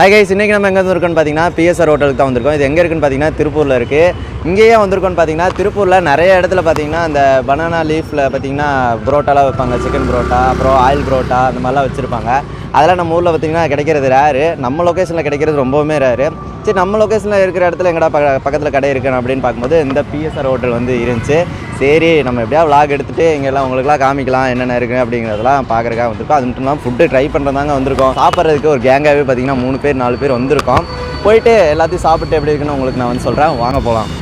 Hi guys, இன்றைக்கி நம்ம எங்கே வந்துருக்கோன்னு பார்த்தீங்கன்னா பிஎஸ்ஆர் ஹோட்டலுக்கு தான் வந்திருக்கோம். இது எங்கே இருக்குன்னு பார்த்தீங்கன்னா திருப்பூரில் இருக்குது. இங்கேயே வந்திருக்கோன்னு பார்த்தீங்கன்னா திருப்பூரில் நிறைய இடத்துல பார்த்தீங்கன்னா அந்த பனானா லீஃபில் பார்த்தீங்கன்னா புரோட்டாலாம் வைப்பாங்க. சிக்கன் புரோட்டா, அப்புறம் ஆயில் புரோட்டா அந்த மாதிரிலாம் வச்சுருப்பாங்க. அதெல்லாம் நம்ம ஊரில் பார்த்திங்கன்னா கிடைக்கிறது ரேரு. நம்ம லொக்கேஷனில் கிடைக்கிறது ரொம்பவுமே ரேரு. சரி, நம்ம லொக்கேஷனில் இருக்கிற இடத்துல எங்கடா பக்கத்தில் கடை இருக்குன்னு அப்படின்னு பார்க்கும்போது இந்த பிஎஸ்ஆர் ஹோட்டல் வந்து இருந்துச்சு. சரி, நம்ம எப்படியா விளாக் எடுத்துகிட்டு இங்கெல்லாம் உங்களுக்குலாம் காமிக்கலாம் என்னென்ன இருக்குது அப்படிங்கிறதெல்லாம் பார்க்குறக்காக வந்திருக்கோம். அது மட்டும் இல்லாமல் ஃபுட்டு ட்ரை பண்ணுறதாங்க வந்திருக்கோம். சாப்பிட்றதுக்கு ஒரு கேங்காகவே பார்த்திங்கன்னா 3 பேர் 4 பேர் வந்திருக்கோம். போயிட்டு எல்லாத்தையும் சாப்பிட்டு எப்படி இருக்குன்னு உங்களுக்கு நான் வந்து சொல்கிறேன். வாங்க போகலாம்.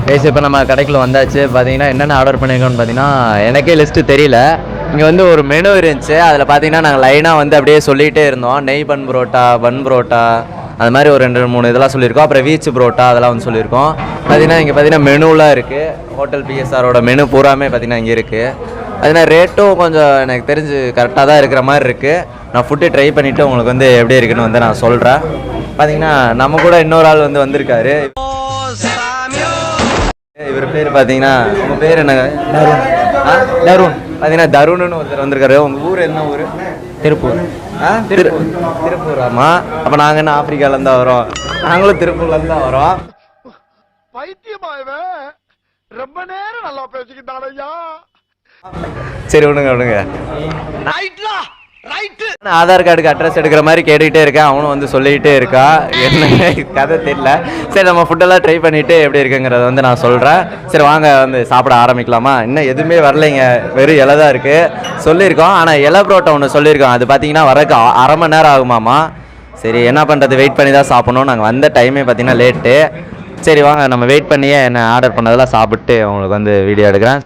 கைஸ், இப்போ நம்ம கடைக்குள்ள வந்தாச்சு. பார்த்தீங்கன்னா என்னென்ன ஆர்டர் பண்ணியிருக்கோன்னு பார்த்தீங்கன்னா எனக்கே லிஸ்ட்டு தெரியல. இங்கே வந்து ஒரு மெனு இருந்துச்சு. அதில் பார்த்தீங்கன்னா நாங்கள் லைனாக வந்து அப்படியே சொல்லிகிட்டே இருந்தோம். நெய் பன் புரோட்டா, பன் புரோட்டா, அது மாதிரி ஒரு 2-3 இதெல்லாம் சொல்லியிருக்கோம். அப்புறம் வீச்சு புரோட்டா அதெல்லாம் வந்து சொல்லியிருக்கோம். பார்த்தீங்கன்னா இங்கே பார்த்தீங்கன்னா மெனுலாம் இருக்குது. ஹோட்டல் பிஎஸ்ஆரோட மெனு பூராமே பார்த்தீங்கன்னா இங்கே இருக்குது. அதனால் ரேட்டும் கொஞ்சம் எனக்கு தெரிஞ்சு கரெக்டாக தான் இருக்கிற மாதிரி இருக்குது. நான் ஃபுட்டு ட்ரை பண்ணிவிட்டு உங்களுக்கு வந்து எப்படி இருக்குன்னு வந்து நான் சொல்கிறேன். பார்த்தீங்கன்னா நம்ம கூட இன்னொரு ஆள் வந்து வந்திருக்காரு. இவர் பேர் பார்த்தீங்கன்னா, உங்கள் பேர் என்ன? தருண். பார்த்தீங்கன்னா தருணுன்னு ஒருத்தர் வந்திருக்காரு. உங்கள் ஊர் என்ன ஊர்? திருப்பூர். திருப்பூர். ஆமாம். அப்போ நாங்கள் என்ன ஆப்பிரிக்காலேருந்து தான் வரோம். நாங்களும் திருப்பூர்லேருந்து தான் வரோம். ரொம்ப நேரம் நல்லா பேசிக்கிட்டாரையா. சரி, விடுங்க. ஆதார் கார்டுக்கு அட்ரஸ் எடுக்கிற மாதிரி கேட்டுக்கிட்டே இருக்கேன். அவனும் வந்து சொல்லிக்கிட்டே இருக்கா. என்ன கதை தெரியல. சரி, நம்ம ஃபுட்டெல்லாம் ட்ரை பண்ணிவிட்டு எப்படி இருக்குங்கிறத வந்து நான் சொல்கிறேன். சரி, வாங்க வந்து சாப்பிட ஆரம்பிக்கலாமா? இன்னும் எதுவுமே வரலைங்க, வெறும் இலை தான் இருக்குது சொல்லியிருக்கோம். ஆனால் இலை புரோட்டா ஒன்று சொல்லியிருக்கோம். அது பார்த்தீங்கன்னா வரக்கு 1/2 மணி நேரம் ஆகுமாமா. சரி, என்ன பண்ணுறது, வெயிட் பண்ணி தான் சாப்பிட்ணும். நாங்கள் வந்த டைமே பார்த்தீங்கன்னா லேட்டு. சரி, வாங்க நம்ம வெயிட் பண்ணியே என்ன ஆர்டர் பண்ணதெல்லாம் சாப்பிட்டு உங்களுக்கு வந்து வீடியோ எடுக்கிறேன்.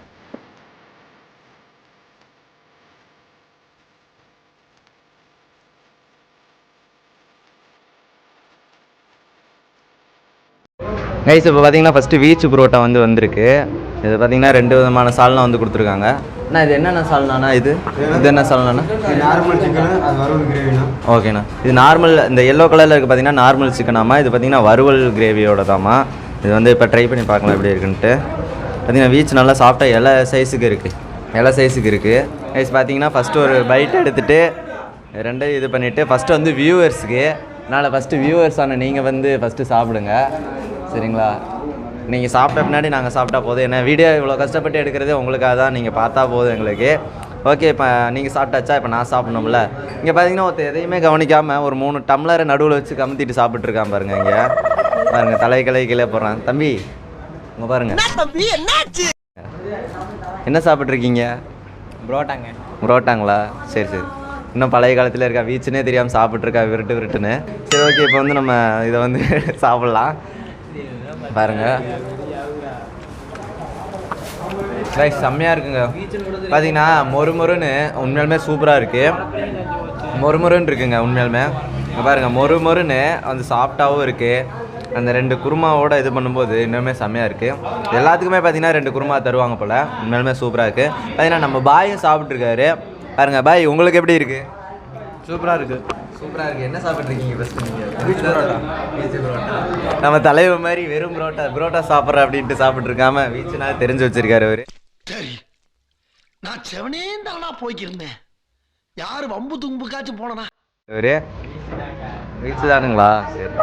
கைஸ், இப்போ பார்த்தீங்கன்னா ஃபஸ்ட்டு வீச்சு புரோட்டா வந்து வந்திருக்கு. இது பார்த்தீங்கன்னா 2 விதமான சால்னா வந்து கொடுத்துருக்காங்க. அண்ணா, இது என்னென்ன சால்னாண்ணா? இது என்ன சால்னாண்ணா? நார்மல் சிக்கன், அது வறுவல் கிரேவினா. ஓகேண்ணா. இது நார்மல், இந்த எல்லோ கலரில் இருக்குது பார்த்தீங்கன்னா நார்மல் சிக்கனாமா. இது பார்த்தீங்கன்னா வறுவல் கிரேவியோட தாம்மா. இது வந்து இப்போ ட்ரை பண்ணி பார்க்கலாம் எப்படி இருக்குன்ட்டு. பார்த்தீங்கன்னா வீச்சு நல்லா சாஃப்டாக இலை சைஸுக்கு இருக்குது. கைஸ், பார்த்தீங்கன்னா ஃபஸ்ட்டு ஒரு பைட் எடுத்துகிட்டு 2 இது பண்ணிவிட்டு ஃபஸ்ட்டு வந்து வியூவர்ஸுக்கு, அதனால் ஃபஸ்ட்டு வியூவர்ஸான நீங்கள் வந்து ஃபஸ்ட்டு சாப்பிடுங்க, சரிங்களா? நீங்கள் சாப்பிட்ட பின்னாடி நாங்கள் சாப்பிட்டா போதும். ஏன்னா வீடியோ இவ்வளோ கஷ்டப்பட்டு எடுக்கிறதே உங்களுக்காக தான். நீங்கள் பார்த்தா போதும் எங்களுக்கு. ஓகே, இப்போ நீங்கள் சாப்பிட்டாச்சா? இப்போ நான் சாப்பிட்ணும்ல. இங்கே பார்த்தீங்கன்னா ஒருத்தர் எதையுமே கவனிக்காமல் ஒரு 3 டம்ளரை நடுவில் வச்சு கமுத்திட்டு சாப்பிட்ருக்கான் பாருங்க. இங்கே பாருங்க, தலைகளை கீழே போடுறான். தம்பி, இங்கே பாருங்க, என்ன சாப்பிட்ருக்கீங்க? புரோட்டாங்களா? சரி சரி. இன்னும் பழைய காலத்தில் இருக்கா, வீச்சுனே தெரியாமல் சாப்பிட்ருக்கா விருட்டுன்னு. சரி ஓகே, இப்போ வந்து நம்ம இதை வந்து சாப்பிட்லாம். பாருங்கள் ரைஸ் செம்மையாக இருக்குங்க. பார்த்தீங்கன்னா மொறுன்னு உண்மையாலுமே சூப்பராக இருக்குது. மொறுன்னு இருக்குங்க உண்மையாலுமே. பாருங்கள் மொறுன்னு அந்த சாஃப்டாகவும் இருக்குது. அந்த 2 குருமாவோட இது பண்ணும்போது இன்னுமே செம்மையாக இருக்குது. எல்லாத்துக்குமே பார்த்தீங்கன்னா 2 குருமா தருவாங்க போல். உண்மையாலுமே சூப்பராக இருக்குது. பார்த்தீங்கன்னா நம்ம பாயும் சாப்பிட்ருக்காரு. பாருங்கள் பாய், உங்களுக்கு எப்படி இருக்குது? சூப்பராக இருக்குது. சூப்பராக இருக்குது. என்ன சாப்பிட்ருக்கீங்க ஃபஸ்ட்டு நீங்கள்? பீச் பரோட்டா. நம்ம தலைவர் மாதிரி வெறும் புரோட்டா சாப்பிட்ற அப்படின்ட்டு சாப்பிட்ருக்காம வீச்சுனா தெரிஞ்சு வச்சிருக்காரு அவர். சரி, நான் செவனே தானா போய்க்கிருந்தேன். யாரு வம்பு தும்புக்காச்சும் போனா ஒரு வீச்சு தானுங்களா? சரி.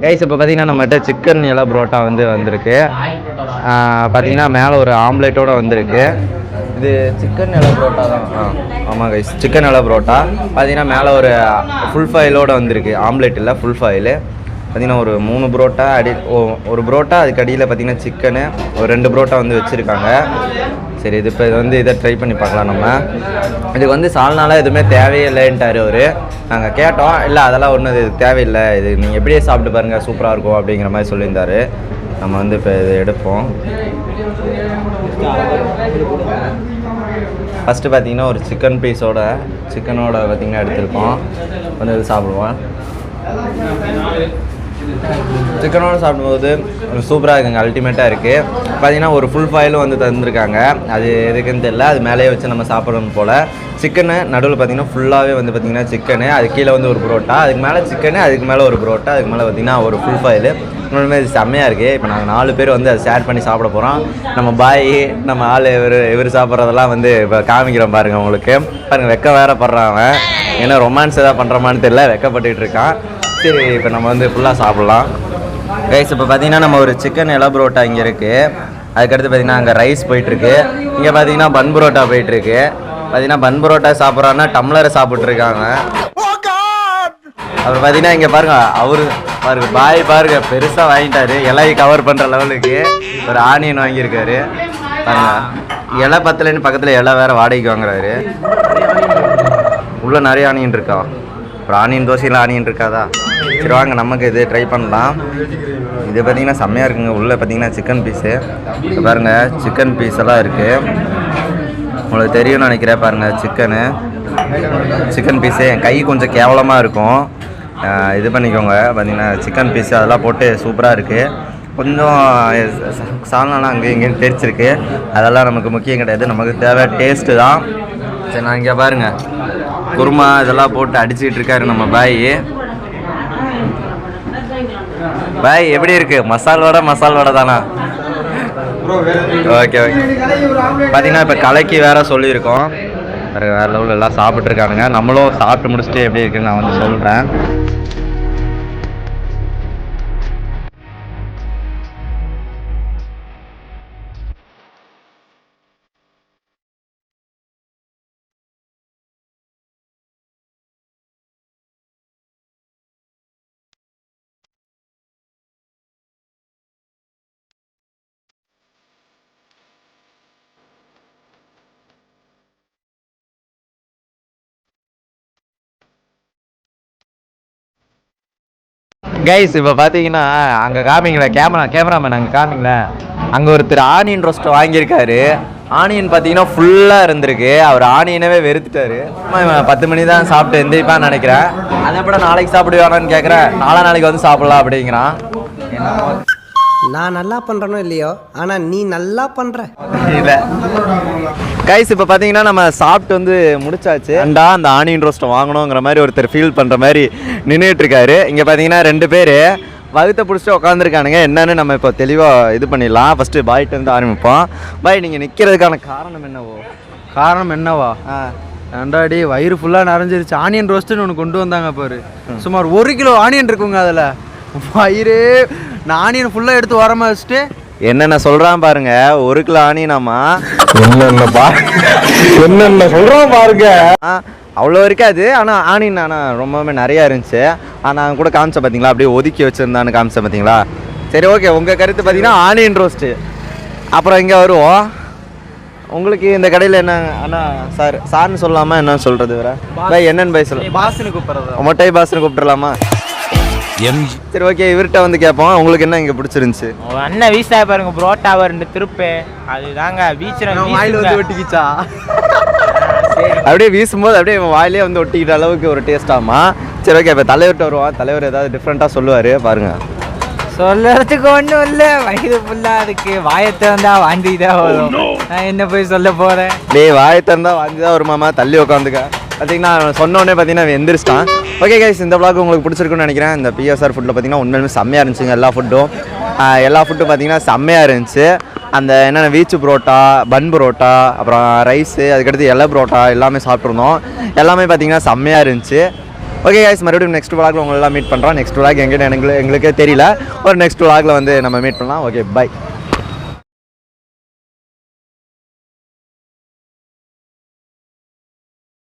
கைஸ் இப்போ பார்த்தீங்கன்னா நம்மகிட்ட சிக்கன் எலா புரோட்டா வந்திருக்கு. பார்த்தீங்கன்னா மேலே ஒரு ஆம்லேட்டோடு வந்திருக்கு. இது சிக்கன் எலா புரோட்டா தான். ஆமாம் கைஸ், சிக்கன் எலா புரோட்டா. பார்த்தீங்கன்னா மேலே ஒரு ஃபுல் ஃபாயிலோடு வந்திருக்கு. ஆம்லேட் இல்லை, ஃபுல் ஃபாயிலு. பார்த்தீங்கன்னா ஒரு 3 புரோட்டா ஒரு புரோட்டா, அதுக்கு அடியில் பார்த்தீங்கன்னா சிக்கனு ஒரு 2 புரோட்டா வச்சுருக்காங்க. சரி, இது இப்போ இதை ட்ரை பண்ணி பார்க்கலாம். நம்ம இதுக்கு சால்னாலாம் எதுவுமே தேவையே இல்லைன்ட்டார் அவர். நாங்கள் கேட்டோம், இல்லை அதெல்லாம் ஒன்றும் இது தேவையில்லை, இது நீங்கள் எப்படியே சாப்பிட்டு பாருங்கள் சூப்பராக இருக்கும் அப்படிங்கிற மாதிரி சொல்லியிருந்தார். நம்ம இப்போ இது எடுப்போம். ஃபஸ்ட்டு பார்த்தீங்கன்னா ஒரு சிக்கன் பீஸோட பார்த்திங்கன்னா எடுத்துருக்கோம். இது சாப்பிடுவோம். சிக்கனோடு சாப்பிடும்போது சூப்பராக இருக்குங்க, அல்டிமேட்டாக இருக்குது. பார்த்தீங்கன்னா ஒரு ஃபுல் ஃபாயிலும் தந்துருக்காங்க. அது எதுக்குன்னு தெரியல, அது மேலேயே வச்சு நம்ம சாப்பிடணும் போல். சிக்கனு நடுவில் பார்த்திங்கன்னா ஃபுல்லாகவே பார்த்திங்கன்னா சிக்கனு, அது கீழே ஒரு புரோட்டா, அதுக்கு மேலே சிக்கனு, அதுக்கு மேலே ஒரு புரோட்டா, அதுக்கு மேலே பார்த்திங்கன்னா ஒரு ஃபுல் ஃபாயிலு. இன்னொன்று இது செம்மையாக இருக்குது. இப்போ நாங்கள் 4 பேர் அதை ஷேர் பண்ணி சாப்பிட போகிறோம். நம்ம பாய், நம்ம ஆள் இவர் சாப்பிட்றதெல்லாம் இப்போ காமிக்கிறோம் பாருங்கள். உங்களுக்கு பாருங்கள், வெக்க வேற படுறாங்க. ஏன்னா ரொமான்ஸ் எதாவது பண்ணுறோமான்னு தெரியல, வெக்கப்பட்டுக்கிட்டு இருக்கான். சரி, இப்போ நம்ம ஃபுல்லாக சாப்பிட்லாம். ரைஸ் இப்போ பார்த்தீங்கன்னா நம்ம ஒரு சிக்கன் எலா புரோட்டா இங்கே இருக்குது. அதுக்கடுத்து பார்த்தீங்கன்னா அங்கே ரைஸ் போயிட்டுருக்கு. இங்கே பார்த்தீங்கன்னா பன் புரோட்டா போயிட்டுருக்கு. பார்த்தீங்கன்னா பன் புரோட்டா சாப்பிட்றான்னா டம்ளரை சாப்பிட்ருக்காங்க. அப்புறம் பார்த்தீங்கன்னா இங்கே பாருங்கள் பாய் பெருசாக வாங்கிட்டாரு. இலையை கவர் பண்ணுற லெவலுக்கு ஒரு ஆனியன் வாங்கியிருக்காரு. பாருங்கள், இலை பத்தலைன்னு பக்கத்தில் இலை வேறு வாடகைக்கு வாங்குறாரு. உள்ளே நிறைய ஆனியன் இருக்கா? அப்புறம் ஆனியன் தோசையில் ஆனியன் இருக்காதா? சரி வாங்க, நமக்கு இது ட்ரை பண்ணலாம். இது பார்த்திங்கன்னா செம்மையாக இருக்குங்க. உள்ளே பார்த்திங்கன்னா சிக்கன் பீஸு பாருங்கள், சிக்கன் பீஸ் எல்லாம் இருக்குது. உங்களுக்கு தெரியும்னு நினைக்கிறேன். பாருங்கள், சிக்கன் பீஸு என் கை கொஞ்சம் கேவலமாக இருக்கும், இது பண்ணிக்கோங்க. பார்த்திங்கன்னா சிக்கன் பீஸு அதெல்லாம் போட்டு சூப்பராக இருக்குது. கொஞ்சம் சால்னாலாம் அங்கே இங்கேயும் தெரிச்சிருக்கு. அதெல்லாம் நமக்கு முக்கியம் கிடையாது, நமக்கு தேவை டேஸ்ட்டு தான். சரி, நான் இங்கே பாருங்கள் குருமா இதெல்லாம் போட்டு அடிச்சுக்கிட்டு இருக்காரு நம்ம பாய் எப்படி இருக்குது? மசால் வடை தானா? Okay okay. பார்த்தீங்கன்னா இப்போ கலக்கி வேற சொல்லியிருக்கோம். வேறு லெவலில் எல்லாம் சாப்பிட்ருக்கானுங்க. நம்மளும் சாப்பிட்டு முடிச்சுட்டு எப்படி இருக்குன்னு நான் சொல்கிறேன். கைஸ் இப்போ பார்த்தீங்கன்னா அங்கே காமிங்களேன், கேமராமேன் அங்கே காமிங்களேன். அங்கே ஒருத்தர் ஆனியன் ரோஸ்ட்டை வாங்கியிருக்காரு. ஆனியன் பார்த்தீங்கன்னா ஃபுல்லாக இருந்திருக்கு. அவர் ஆனியனவே வெறுத்துட்டாரு. 10 மணி தான் சாப்பிட்டு எந்திரிப்பான்னு நினைக்கிறேன். அதை விட நாளைக்கு சாப்பிடுவானான்னு கேட்குறேன். நாளைக்கு வந்து சாப்பிடலாம் அப்படிங்கிறான். நான் நல்லா பண்றேனோ இல்லையோ, ஆனா நீ நல்லா பண்ற. இல்லை கைஸ், இப்போ பார்த்தீங்கன்னா நம்ம சாப்பிட்டு வந்து முடிச்சாச்சு. அந்த ஆனியன் ரோஸ்ட்டை வாங்கணுங்கிற மாதிரி ஒருத்தர் ஃபீல் பண்ணுற மாதிரி நின்றுட்டு இருக்காரு. இங்கே பார்த்தீங்கன்னா 2 பேர் வகுத்தை பிடிச்சிட்டு உட்காந்துருக்கானுங்க. என்னன்னு நம்ம இப்போ தெளிவாக இது பண்ணிடலாம். ஃபஸ்ட்டு பாய்ட்டு வந்து ஆரம்பிப்போம். பாய், நீங்கள் நிற்கிறதுக்கான காரணம் என்னவோ? காரணம் என்னவா? ரெண்டாடி வயிறு ஃபுல்லாக நிறைஞ்சிருச்சு. ஆனியன் ரோஸ்ட்டுன்னு ஒன்று கொண்டு வந்தாங்க பாரு. சுமார் 1 கிலோ ஆனியன் இருக்குங்க அதில். வயிறு நான் ஆனியன் ஃபுல்லாக எடுத்து ஓரமாக வச்சுட்டு என்னென்ன சொல்கிறான் பாருங்க. 1 கிலோ ஆனியனாமா? என்னென்ன சொல்கிறோம் பாருங்க. அவ்வளோ இருக்காது. ஆனால் ஆனியன் ரொம்பவே நிறையா இருந்துச்சு. நான் கூட காமிச்சேன் பார்த்தீங்களா, அப்படியே ஒதுக்கி வச்சுருந்தான்னு காமிச்சேன் பார்த்தீங்களா. சரி, ஓகே, உங்கள் கருத்து பார்த்தீங்கன்னா ஆனியன் ரோஸ்ட்டு. அப்புறம் இங்கே வருவோம். உங்களுக்கு இந்த கடையில் என்ன அண்ணா சார்னு சொல்லாமல் என்ன சொல்கிறது வேற? பாய் என்னன்னு பாய் சொல்ல? பாஸ்ன்னு கூப்பிட்றது. மொட்டை பாஸ்ன்னு கூப்பிட்டுலாமா? சரி, ஓகே, இவர்கிட்ட வந்து கேட்போம். உங்களுக்கு என்ன இங்கே பிடிச்சிருந்துச்சு? அண்ணன் வீசா பாருங்க, புரோட்டா ரெண்டு திருப்பு. அதுதாங்க வாயில் வந்து ஒட்டிக்கிச்சா? அப்படியே வீசும்போது அப்படியே வாயிலே வந்து ஒட்டிக்கிட்ட அளவுக்கு ஒரு டேஸ்டாமா. சரி, ஓகே, இப்போ தலைவர்கிட்ட வருவான். தலைவர் ஏதாவது டிஃப்ரெண்ட்டாக சொல்லுவார் பாருங்க. சொல்றதுக்கு ஒன்றும் இல்லை, வயிறு ஃபுல்லாக இருக்கு. வாயத்தை வந்தா வாந்தி தான் வரும். நான் என்ன போய் சொல்ல போகிறேன்? டேய், வாயத்தை இருந்தால் வாந்தி தான் வருமாமா. தள்ளி உட்காந்துக்க. பார்த்தீங்கன்னா சொன்னோடனே பார்த்தீங்கன்னா எந்திரிச்சிட்டான். ஓகே கைஸ், இந்த vlog உங்களுக்கு பிடிச்சிருக்குன்னு நினைக்கிறேன். இந்த பிஎஸ்ஆர் ஃபுட்டில் பார்த்தீங்கன்னா உண்மையுமே செம்மையாக இருந்துச்சுங்க. எல்லா ஃபுட்டும் பார்த்தீங்கன்னா செம்மையாக இருந்துச்சு. அந்த என்னென்ன வீச்சு புரோட்டா, பன் புரோட்டா, அப்புறம் ரைஸு, அதுக்கடுத்து இலை புரோட்டா எல்லாமே சாப்பிட்ருந்தோம். எல்லாமே பார்த்தீங்கன்னா செம்மையாக இருந்துச்சு. ஓகே கைஸ், மறுபடியும் நெக்ஸ்ட் vlogல உங்களெல்லாம் மீட் பண்ணுறோம். நெக்ஸ்ட் vlog எங்கேன்னு எங்களுக்கே தெரியல. ஒரு நெக்ஸ்ட் vlogல வந்து நம்ம மீட் பண்ணலாம். Okay, by.